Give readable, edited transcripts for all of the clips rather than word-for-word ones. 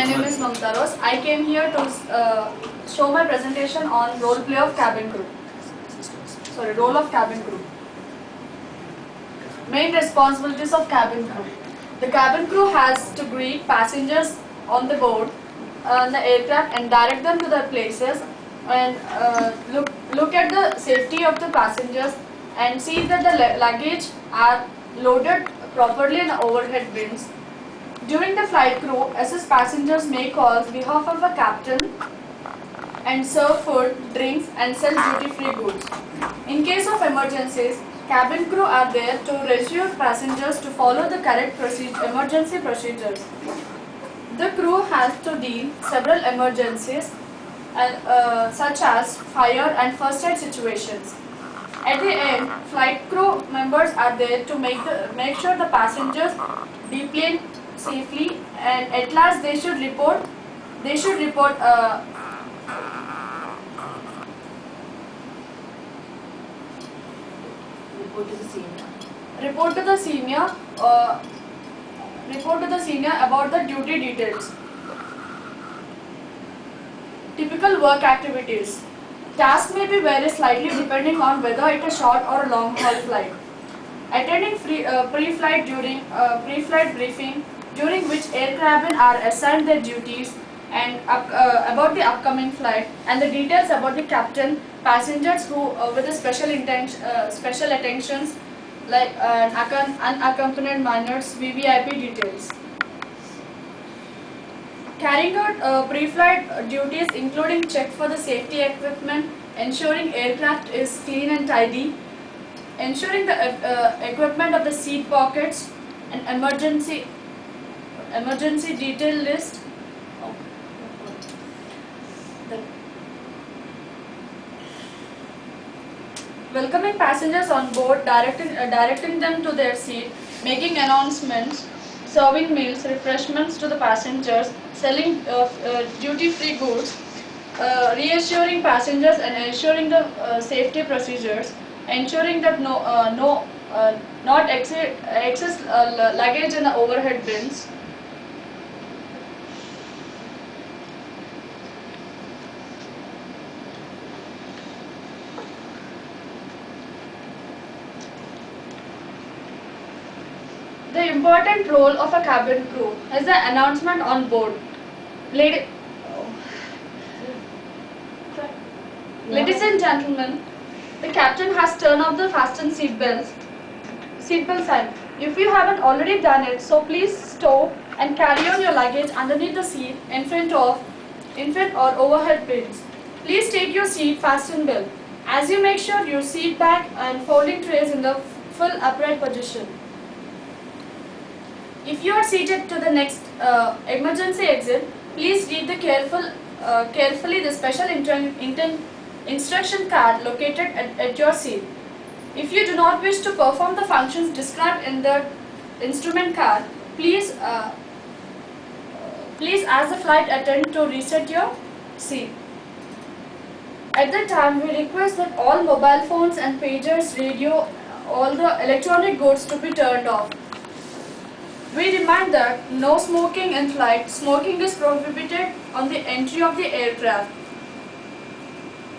name is Mamatha. I came here to show my presentation on role play of cabin crew. Role of cabin crew. Main responsibilities of cabin crew. The cabin crew has to greet passengers on the board, the aircraft, and direct them to their places, and look at the safety of the passengers and see that the luggage are loaded properly in the overhead bins. During the flight, crew assist passengers, make calls behalf of a captain, and serve food, drinks, and sell duty-free goods. In case of emergencies, cabin crew are there to reassure passengers to follow the correct emergency procedures. The crew has to deal several emergencies such as fire and first aid situations. At the end, flight crew members are there to make sure the passengers deplane safely, and at last they should report report to the senior about the duty details. Typical work activities. Tasks may be vary slightly depending on whether it is short or long haul flight. Attending pre-flight briefing, during which air cabin are assigned their duties and about the upcoming flight, and the details about the captain, passengers who with the special attentions like unaccompanied minors, VVIP details. Carrying out pre-flight duties including check for the safety equipment, ensuring aircraft is clean and tidy, ensuring the equipment of the seat pockets, and emergency detail list. Welcoming passengers on board, directing them to their seat, making announcements, serving meals, refreshments to the passengers, selling duty-free goods, reassuring passengers and ensuring the safety procedures, ensuring that not excess luggage in the overhead bins. The important role of a cabin crew is the announcement on board. Ladies and gentlemen, the captain has turned off the fasten seatbelt sign. If you haven't already done it, so please stow and carry on your luggage underneath the seat in front or overhead bins. Please take your seat fasten belt as you make sure your seat back and folding trays in the full upright position. If you are seated to the next emergency exit, please read carefully the special instruction card located at your seat. If you do not wish to perform the functions described in the instrument card, please ask the flight attendant to reset your seat. At that time, we request that all mobile phones and pagers, radio, all the electronic goods to be turned off. We remind that no smoking in flight. Smoking is prohibited on the entry of the aircraft.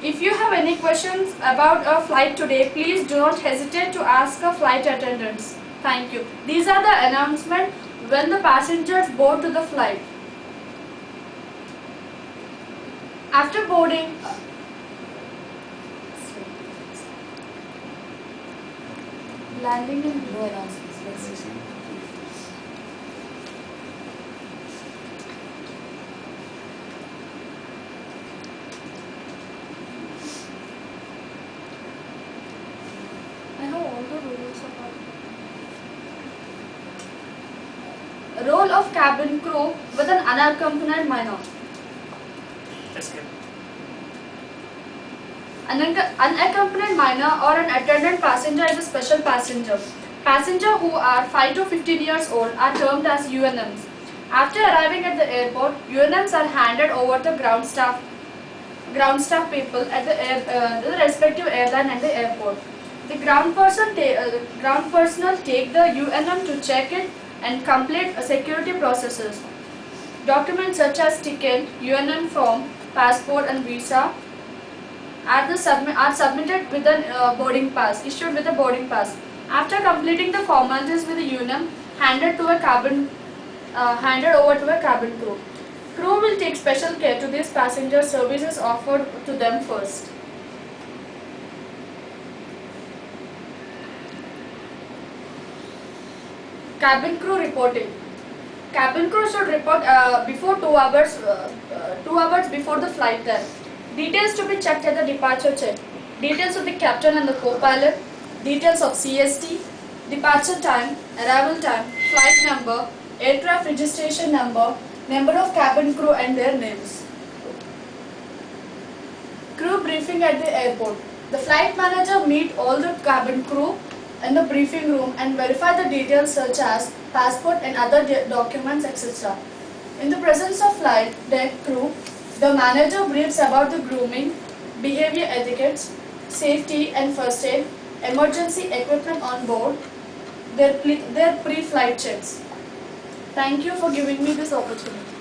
If you have any questions about our flight today, please do not hesitate to ask our flight attendants. Thank you. These are the announcements when the passengers board to the flight. After boarding, landing in no announcements. Role of cabin crew with an unaccompanied minor. An unaccompanied minor or an attendant passenger is a special passenger. Passengers who are 5 to 15 years old are termed as UNMs. After arriving at the airport, UNMs are handed over to ground staff people at the respective airline and the airport. The ground personnel take the UNM to check it and complete security processes. Documents such as ticket, UNM form, passport and visa are submitted with a boarding pass, issued with a boarding pass. After completing the formalities with the UNM, handed over to a cabin crew. Crew will take special care to these passenger services offered to them first. Cabin crew reporting. Cabin crew should report before 2 hours before the flight time. Details to be checked at the departure check. Details of the captain and the co-pilot. Details of CST, departure time, arrival time, flight number, aircraft registration number, number of cabin crew and their names. Crew briefing at the airport. The flight manager meet all the cabin crew in the briefing room and verify the details such as passport and other documents, etc. In the presence of flight deck crew, the manager briefs about the grooming, behavior etiquettes, safety and first aid, emergency equipment on board, their pre-flight checks. Thank you for giving me this opportunity.